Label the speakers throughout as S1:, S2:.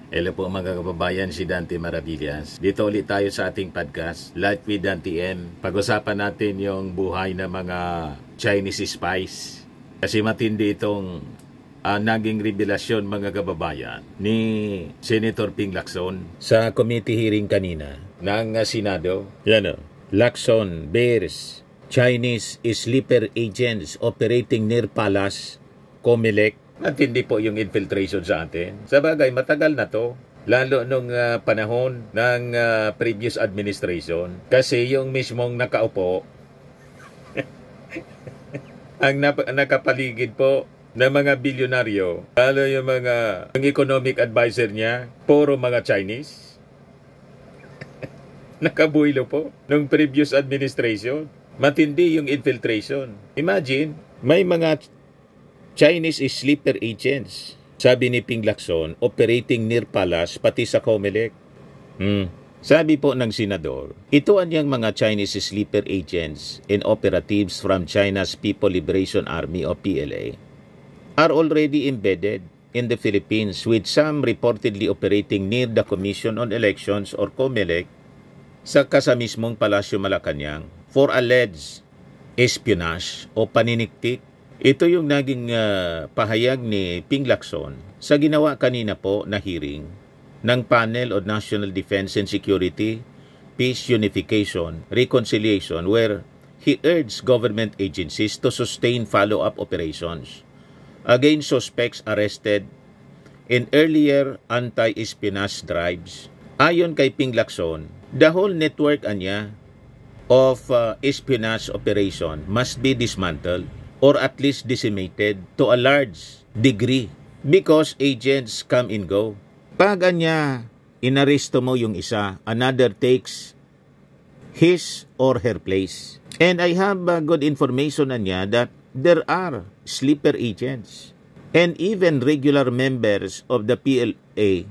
S1: Hello po mga kababayan, si Dante Maravillas. Dito ulit tayo sa ating podcast, Life with Dante M. Pag-usapan natin yung buhay ng mga Chinese spies. Kasi matindi itong naging revelasyon mga kababayan ni Senator Ping Lacson sa committee hearing kanina ng Senado. Yan o, Lacson bears Chinese sleeper agents operating near Palace, Comelec. Matindi po yung infiltration sa atin. Sa bagay, matagal na to. Lalo nung panahon ng previous administration. Kasi yung mismong nakaupo, ang nakapaligid po ng mga bilyonaryo, lalo yung ang economic advisor niya, puro mga Chinese. Nakabuilo po nung previous administration. Matindi yung infiltration. Imagine, may mga Chinese sleeper agents, sabi ni Ping Lacson, operating near Palace, pati sa Comelec. Sabi po ng senador, ito ang mga Chinese sleeper agents and operatives from China's People Liberation Army o PLA are already embedded in the Philippines, with some reportedly operating near the Commission on Elections or Comelec sa kasamismong Palasyo Malacanang for alleged espionage o paniniktik. Ito yung naging pahayag ni Ping Lacson sa ginawa kanina po na hearing ng Panel on National Defense and Security, Peace, Unification, Reconciliation, where he urged government agencies to sustain follow-up operations against suspects arrested in earlier anti-espionage drives. Ayon kay Ping Lacson, the whole network of espionage operation must be dismantled or at least decimated to a large degree because agents come and go. Pag inaresto mo yung isa, another takes his or her place. And I have good information that there are sleeper agents and even regular members of the PLA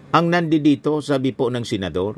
S1: ang nandito, sabi po ng senador.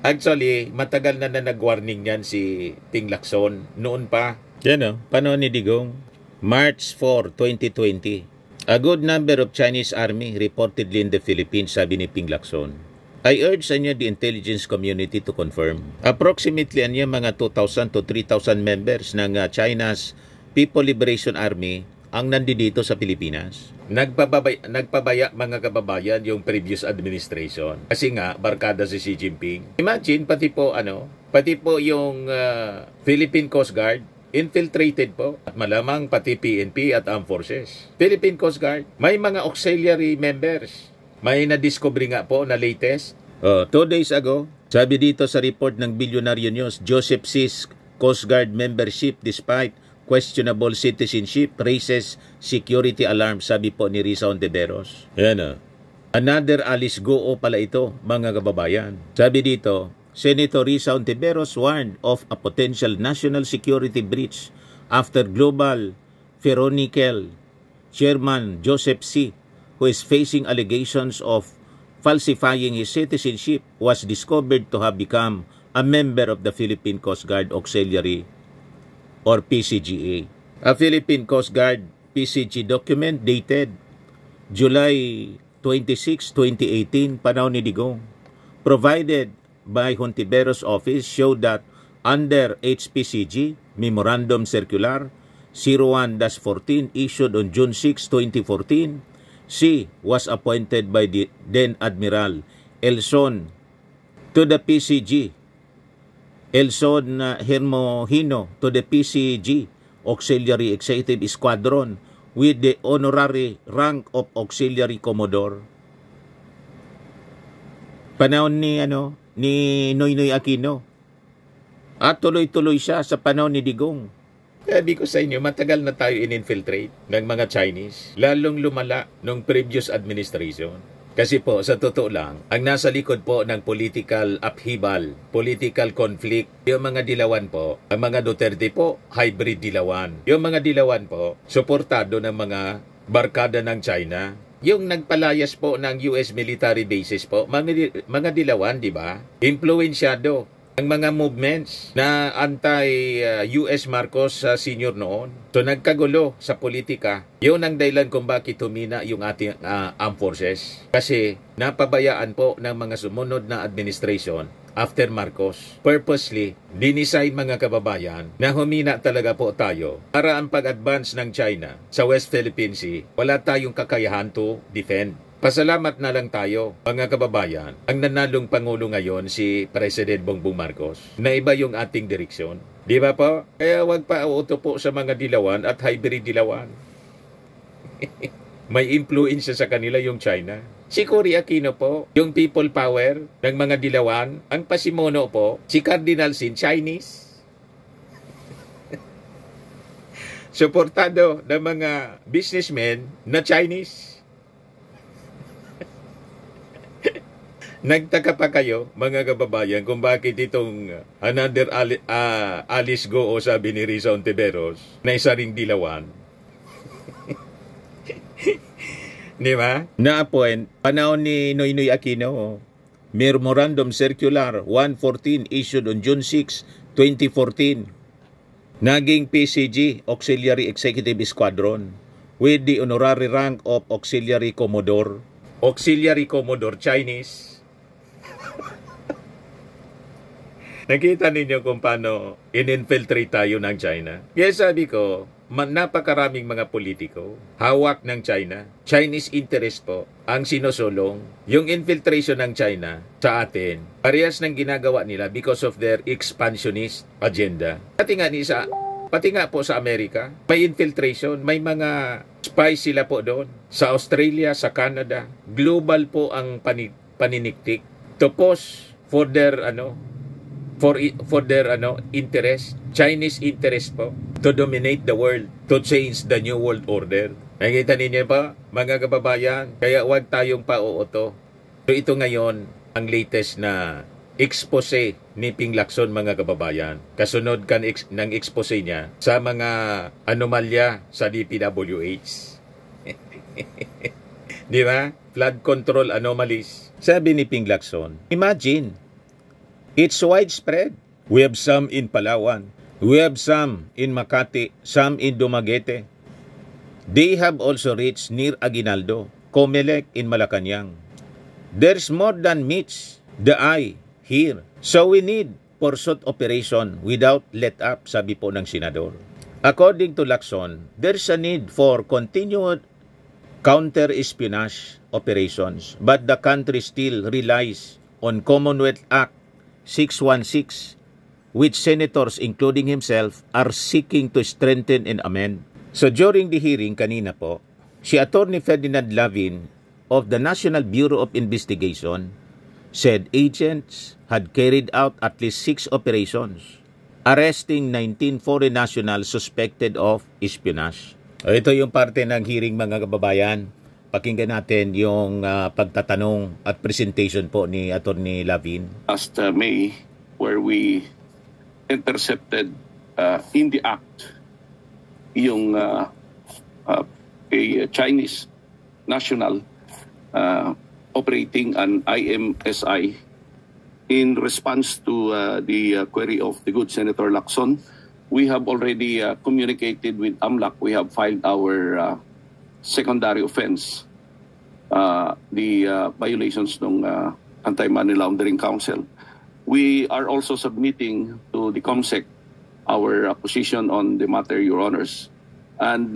S1: Actually, matagal na nag-warning yan si Ping Lacson noon pa. Yan o, panahon ni Digong, March 4, 2020. A good number of Chinese army reportedly in the Philippines, sabi ni Ping Lacson. I urge the intelligence community to confirm. Approximately mga 2,000 to 3,000 members ng China's People Liberation Army ang nandito sa Pilipinas. Nagpabaya mga kababayan yung previous administration. Kasi nga, barkada si Xi Jinping. Imagine, pati po yung Philippine Coast Guard, infiltrated po. At malamang pati PNP at Armed Forces. Philippine Coast Guard, may mga auxiliary members. May na-discover nga po na latest. 2 days ago, sabi dito sa report ng Billionaire News, Joseph Sis Coast Guard membership despite questionable citizenship raises security alarm, sabi po ni Risa Ontiveros. Yan Another Alice Goo pala ito, mga kababayan. Sabi dito, Senator Risa Ontiveros warned of a potential national security breach after Global Ferronickel Chairman Joseph C., who is facing allegations of falsifying his citizenship, was discovered to have become a member of the Philippine Coast Guard Auxiliary or PCGA. A Philippine Coast Guard PCG document dated July 26, 2018, panahon ni Digong, provided by Hontiveros office, showed that under HPCG Memorandum Circular 01-14 issued on June 6, 2014, C was appointed by the then Admiral Elson to the PCG, Elson Hermohino to the PCG Auxiliary Executive Squadron with the honorary rank of Auxiliary Commodore. Panahon ni Noynoy Aquino. At tuloy-tuloy siya sa panahon ni Digong. Sabi ko sa inyo, matagal na tayo in-infiltrate ng mga Chinese, lalong lumala nung previous administration. Kasi po, sa totoo lang, ang nasa likod po ng political upheaval, political conflict, yung mga dilawan po, ang mga Duterte po, hybrid dilawan. Yung mga dilawan po, suportado ng mga barkada ng China. Yung nagpalayas po ng US military bases po, mga dilawan, di ba? Influensyado ang mga movements na anti-US Marcos senior noon. So nagkagulo sa politika. Yun ang dahilan kung bakit humina yung ating armed forces. Kasi napabayaan po ng mga sumunod na administration after Marcos. Purposely, dinisay mga kababayan na humina talaga po tayo para ang pag-advance ng China sa West Philippine Sea, wala tayong kakayahan to defend. Pasalamat na lang tayo, mga kababayan, ang nanalong Pangulo ngayon si President Bongbong Marcos, na iba yung ating direksyon. Di ba po? Kaya wag pa auto po sa mga dilawan at hybrid dilawan. May influensya sa kanila yung China. Si Cory Aquino po, yung people power ng mga dilawan, ang pasimono po, si Cardinal Sin, Chinese. Suportado ng mga businessmen na Chinese. Nagtaka pa kayo, mga kababayan, kung bakit itong another Alice Go o sabi ni Risa Ontiveros na isa ring dilawan. Di ba? Na-appoint, panahon ni Noynoy Aquino, Memorandum Circular 114 issued on June 6, 2014. Naging PCG, Auxiliary Executive Squadron, with the honorary rank of Auxiliary Commodore. Auxiliary Commodore, Chinese. Nakita ninyo kung paano in-infiltrate tayo ng China? Kaya sabi ko, napakaraming mga politiko, hawak ng China, Chinese interest po, ang sinusulong, yung infiltration ng China sa atin, parehas ng ginagawa nila because of their expansionist agenda. Pati nga po sa Amerika, may infiltration, may mga spies sila po doon. Sa Australia, sa Canada, global po ang paniniktik to pose for their interest, Chinese interest po, to dominate the world, to change the new world order. Nakita ninyo pa, mga kababayan, kaya huwag tayong pauoto. So ito ngayon, ang latest na expose ni Ping Lacson, mga kababayan. Kasunod ng expose niya sa mga anomalya sa DPWH. Di ba? Flood control anomalies. Sabi ni Ping Lacson, imagine, it's widespread. We have some in Palawan. We have some in Makati, some in Dumaguete. They have also reached near Aguinaldo, Comelec in Malacanang. There's more than meets the eye here. So we need pursuit operation without let up, sabi po ng senador. According to Lacson, there's a need for continued counter-espionage operations, but the country still relies on Commonwealth Act 616, which senators, including himself, are seeking to strengthen and amend. So during the hearing kanina po, si Attorney Ferdinand Lavin of the National Bureau of Investigation said agents had carried out at least 6 operations, arresting 19 foreign nationals suspected of espionage. Ito yung parte ng hearing, mga kababayan. Pakinggan natin yung pagtatanong at presentation po ni Attorney Lavin.
S2: Last May, where we intercepted in the act yung a Chinese national operating an IMSI in response to the query of the good Senator Lacson. We have already communicated with AMLAC. We have filed our secondary offense, the violations ng Anti-Money Laundering Council. We are also submitting to the COMSEC our position on the matter, Your Honors. And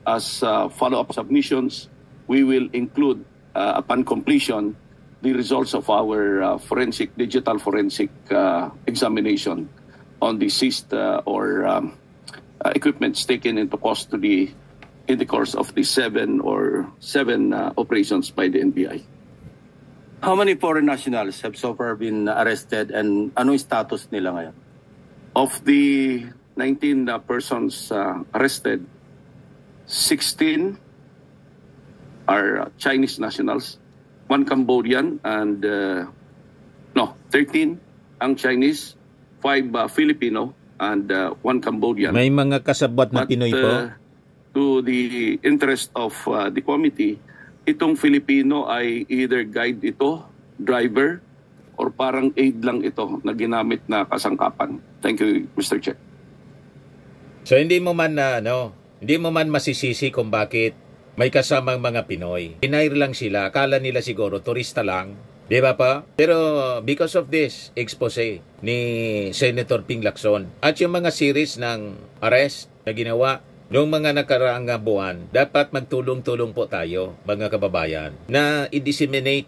S2: as follow-up submissions, we will include, upon completion, the results of our digital forensic examination on the seized or equipments taken into custody in the course of the seven operations by the NBI.
S3: How many foreign nationals have so far been arrested and anong status nila ngayon?
S2: Of the 19 persons arrested, 16 are Chinese nationals, 1 Cambodian, and 13 ang Chinese, 5 Filipino, and 1 Cambodian.
S1: May mga kasabwat na Pinoy po?
S2: To the interest of the committee, itong Filipino ay either guide ito, driver, or parang aid lang ito na ginamit na kasangkapan? Thank you, Mr. Chair.
S1: So hindi mo man hindi mo man masisisi kung bakit may kasamang mga Pinoy. Hinair lang sila, akala nila siguro turista lang, di ba pa? Pero because of this expose ni Senator Ping Lacson at yung mga series ng arrest na ginawa noong mga nakaraang buwan, dapat magtulong-tulong po tayo, mga kababayan, na i-disseminate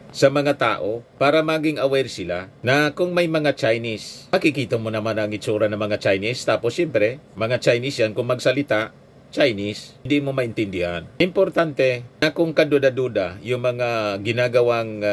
S1: sa mga tao para maging aware sila na kung may mga Chinese, makikita mo naman ang itsura ng mga Chinese, tapos siyempre, mga Chinese yan, kung magsalita, Chinese, hindi mo maintindihan. Importante na kung kaduda-duda yung mga ginagawang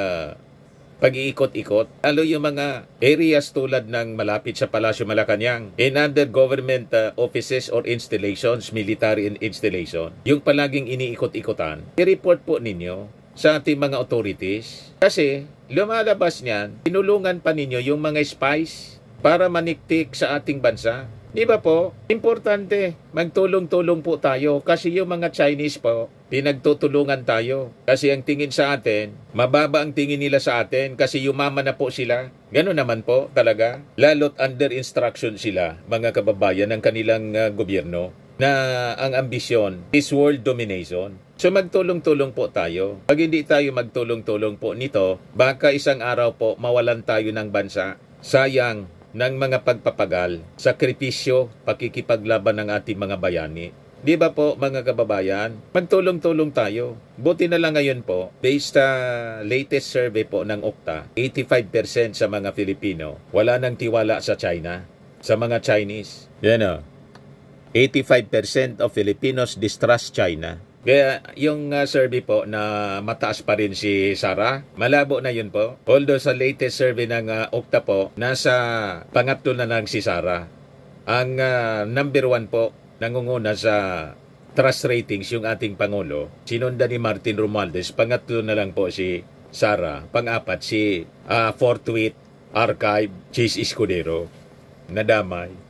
S1: pag-iikot-ikot, lalo yung mga areas tulad ng malapit sa Palasyo Malacanang, in other government offices or installations, military installation, yung palaging iniikot-ikotan, i-report po ninyo sa ating mga authorities. Kasi lumalabas niyan, tinulungan pa ninyo yung mga spies para maniktik sa ating bansa. Di ba po? Importante, magtulong-tulong po tayo kasi yung mga Chinese po, pinagtutulungan tayo. Kasi ang tingin sa atin, mababa ang tingin nila sa atin kasi yumaman na po sila. Gano'n naman po talaga. Lalo't under instruction sila, mga kababayan ng kanilang gobyerno, na ang ambisyon is world domination. So magtulong-tulong po tayo. Pag hindi tayo magtulong-tulong po nito, baka isang araw po mawalan tayo ng bansa. Sayang ng mga pagpapagal, sakripisyo, pakikipaglaban ng ating mga bayani. Di ba po mga kababayan? Magtulong-tulong tayo. Buti na lang ngayon po, based sa latest survey po ng Okta, 85% sa mga Filipino wala nang tiwala sa China, sa mga Chinese. Yan o. 85% of Filipinos distrust China. Kaya yung survey po na mataas pa rin si Sara, malabo na yun po. Although sa latest survey ng Okta po, nasa pangatlo na lang si Sara. Ang number 1 po, nangunguna sa trust ratings yung ating Pangulo. Sinundan ni Martin Romualdez, pangatlo na lang po si Sara. Pang-apat si Forthwith, Archive, Chis Escudero. Nadamay.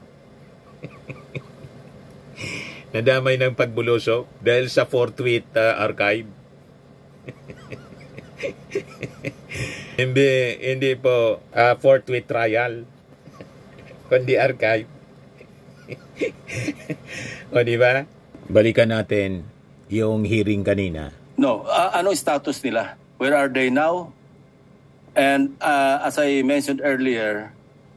S1: Nadamay ng pagbulosok dahil sa Forthwith Archive. hindi po Forthwith Trial, kundi Archive. O di ba? Balikan natin yung hearing kanina.
S3: No, ano status nila? Where are they now? And as I mentioned earlier,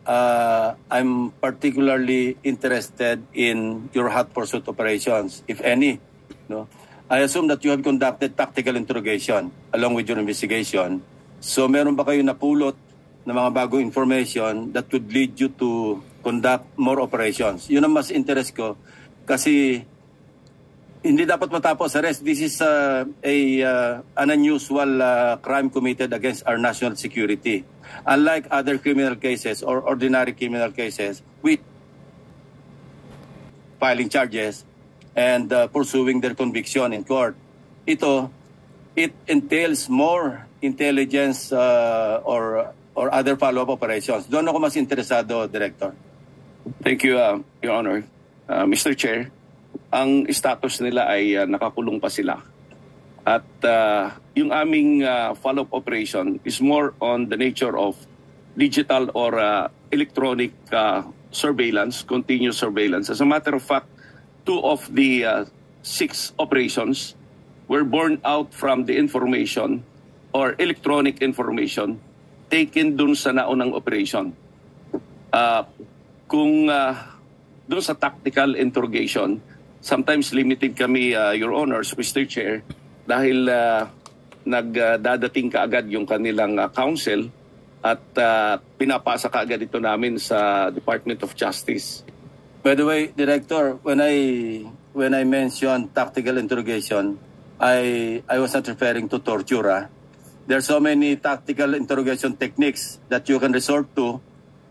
S3: I'm particularly interested in your hot pursuit operations, if any. No, I assume that you have conducted tactical interrogation along with your investigation. So meron ba kayo napulot na mga bagong information that would lead you to conduct more operations? Yun ang mas interest ko kasi hindi dapat matapos arrest. This is an unusual crime committed against our national security. Unlike other criminal cases or ordinary criminal cases, with filing charges and pursuing their conviction in court, it entails more intelligence or other follow-up operations. Doon ako mas interesado, Director.
S2: Thank you, Your Honor. Mr. Chair, ang status nila ay nakakulong pa sila. At yung aming follow-up operation is more on the nature of digital or electronic surveillance, continuous surveillance. As a matter of fact, 2 of the 6 operations were born out from the information or electronic information taken dun sa naunang operation. Kung dun sa tactical interrogation, sometimes limited kami, Your Honors, Mr. Chair, dahil nagdadating kaagad yung kanilang counsel at pinapasa kaagad ito namin sa Department of Justice.
S3: By the way, Director, when I mentioned tactical interrogation, I was not referring to torture. There are so many tactical interrogation techniques that you can resort to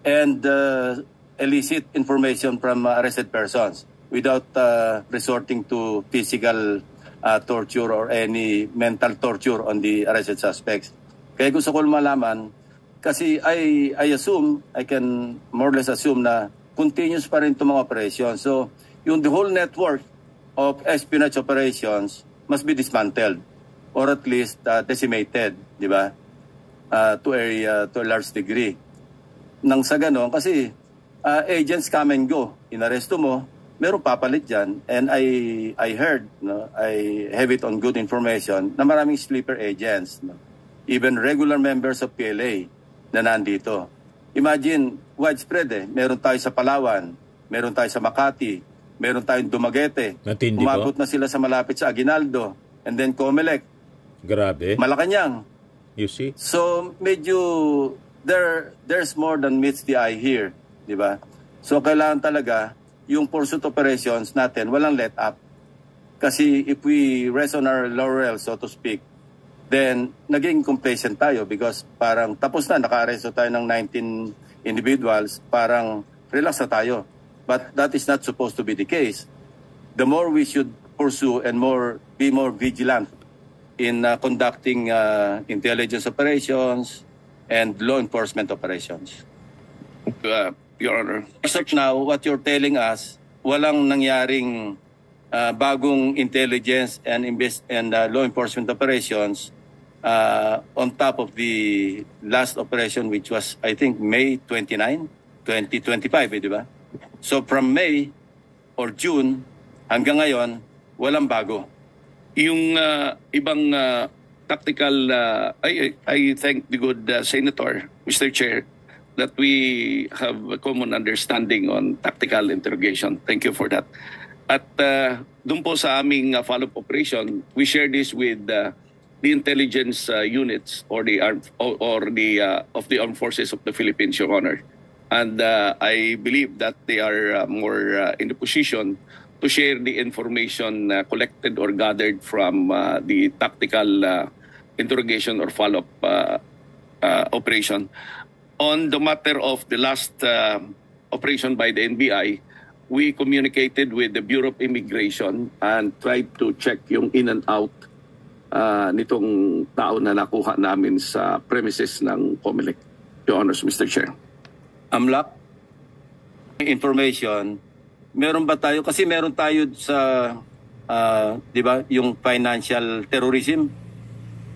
S3: and elicit information from arrested persons without resorting to physical torture or any mental torture on the arrested suspects. Kaya gusto ko malaman, kasi I assume, I can more or less assume na continuous pa rin itong mga operations. So, the whole network of espionage operations must be dismantled or at least decimated, di ba? to a large degree. Nang sa ganon, kasi agents come and go. Inaresto mo, meron papalit dyan. And I heard, no, I have it on good information, na maraming sleeper agents. No? Even regular members of PLA na nandito. Imagine, widespread eh. Meron tayo sa Palawan, meron tayo sa Makati, meron tayong Dumaguete.
S1: Matindi
S3: Umabot
S1: po.
S3: na sila sa malapit sa Aguinaldo. And then Comelec.
S1: Grabe.
S3: Malacanang.
S1: You see?
S3: So medyo there's more than meets the eye here, di ba? So kailangan talaga yung pursuit operations natin walang let up. Kasi if we rest on our laurels, so to speak, then naging complacent tayo because parang tapos na, naka-arresto tayo ng 19 individuals, parang relax na tayo. But that is not supposed to be the case. The more we should pursue and be more vigilant in conducting intelligence operations and law enforcement operations.
S2: Your Honor.
S3: As of now, what you're telling us, walang nangyaring bagong intelligence and law enforcement operations on top of the last operation, which was, I think, May 29, 2025, di ba? So from May or June hanggang ngayon, walang bago.
S2: Yung ibang tactical, I thank the good Senator, Mr. Chair, that we have a common understanding on tactical interrogation. Thank you for that. At doon po sa aming follow-up operation, we share this with the intelligence units or the of the armed forces of the Philippines, Your Honor. And I believe that they are more in the position to share the information collected or gathered from the tactical interrogation or follow-up operation. On the matter of the last operation by the NBI, we communicated with the Bureau of Immigration and tried to check yung in and out nitong tao na nakuha namin sa premises ng COMELEC. Your Honors, Mr. Chair.
S3: AMLAC, information, meron ba tayo? Kasi meron tayo sa, di ba, yung financial terrorism.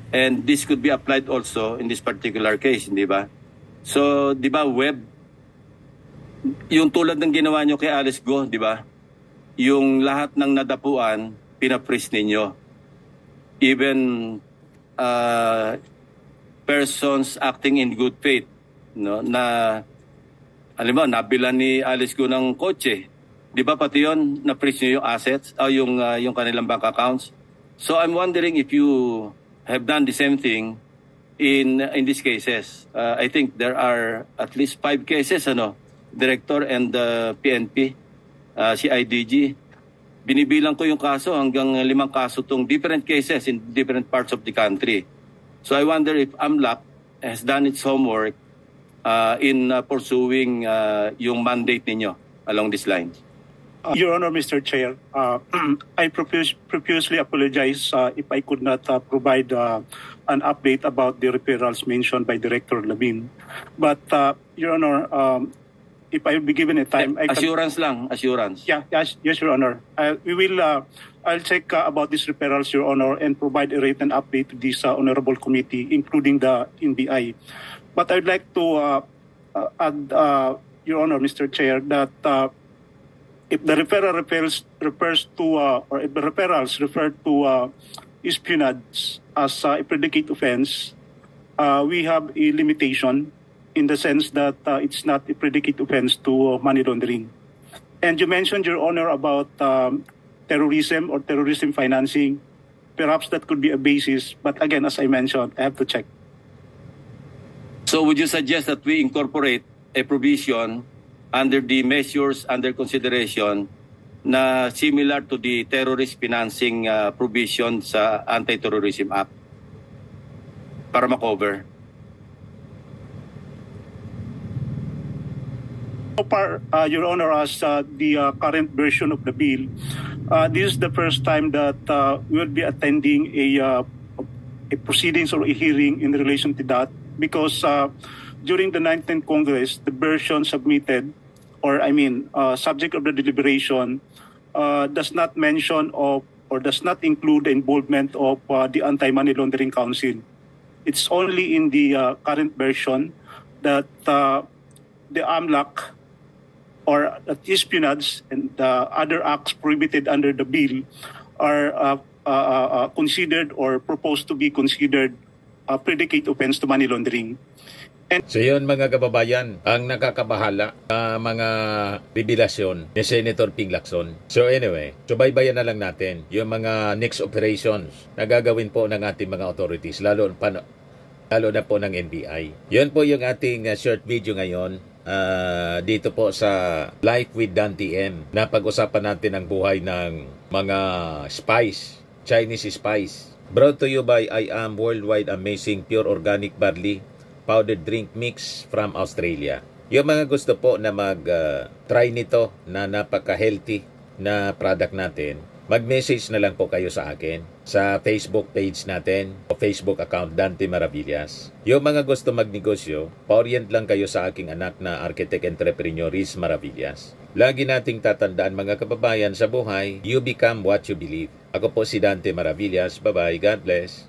S3: And this could be applied also in this particular case, di ba? So, di ba, web, yung tulad ng ginawa nyo kay Alice Go, di ba? Yung lahat ng nadapuan, pinapris ninyo. Even persons acting in good faith, no, na alam mo, nabilan ni Alice Go ng kotse. Di ba pati yun, na-freeze nyo yung assets o yung kanilang bank accounts? So I'm wondering if you have done the same thing in these cases. I think there are at least 5 cases, Director and PNP, CIDG. Binibilang ko yung kaso, hanggang 5 kaso tong different cases in different parts of the country. So I wonder if AMLAC has done its homework in pursuing yung mandate ninyo along these lines.
S4: Your Honor, Mr. Chair, I profusely apologize if I could not provide an update about the referrals mentioned by Director Labin. But, Your Honor, if I will be given a time...
S3: Assurance lang, assurance.
S4: Yeah, yes, Your Honor. I'll check about these referrals, Your Honor, and provide a written update to this honorable committee, including the NBI. But I'd like to add, Your Honor, Mr. Chair, that if the referral refers to, or if the referrals refer to espionage as a predicate offense, we have a limitation in the sense that it's not a predicate offense to money laundering. And you mentioned, Your Honor, about terrorism or terrorism financing. Perhaps that could be a basis, but again, as I mentioned, I have to check.
S3: So would you suggest that we incorporate a provision under the measures under consideration na similar to the terrorist financing provision sa Anti-Terrorism Act para makover?
S4: So far, Your Honor, as the current version of the bill, this is the first time that we will be attending a proceedings or a hearing in relation to that, because during the 19th Congress, the version submitted, subject of the deliberation, does not mention of or does not include the involvement of the Anti-Money Laundering Council. It's only in the current version that the AMLAC or espionage and other acts prohibited under the bill are considered or proposed to be considered predicate offense to money laundering.
S1: So yun mga kababayan, ang nakakabahala mga revelasyon ni Senator Ping Lacson. So anyway, subaybayan na lang natin yung mga next operations na gagawin po ng ating mga authorities, lalo na po ng NBI. Yun po yung ating short video ngayon dito po sa Life with Dan TM. Napag-usapan natin ang buhay ng mga spies, Chinese spies. Brought to you by I Am Worldwide Amazing Pure Organic Barley Powdered Drink Mix from Australia. Yung mga gusto po na mag-try nito na napaka-healthy na product natin, mag-message na lang po kayo sa akin sa Facebook page natin o Facebook account Dante Maravillas. Yung mga gusto magnegosyo, pa-orient lang kayo sa aking anak na architect entrepreneur Riz Maravillas. Lagi nating tatandaan mga kababayan sa buhay, you become what you believe. Ako po si Dante Maravillas. Bye-bye. God bless.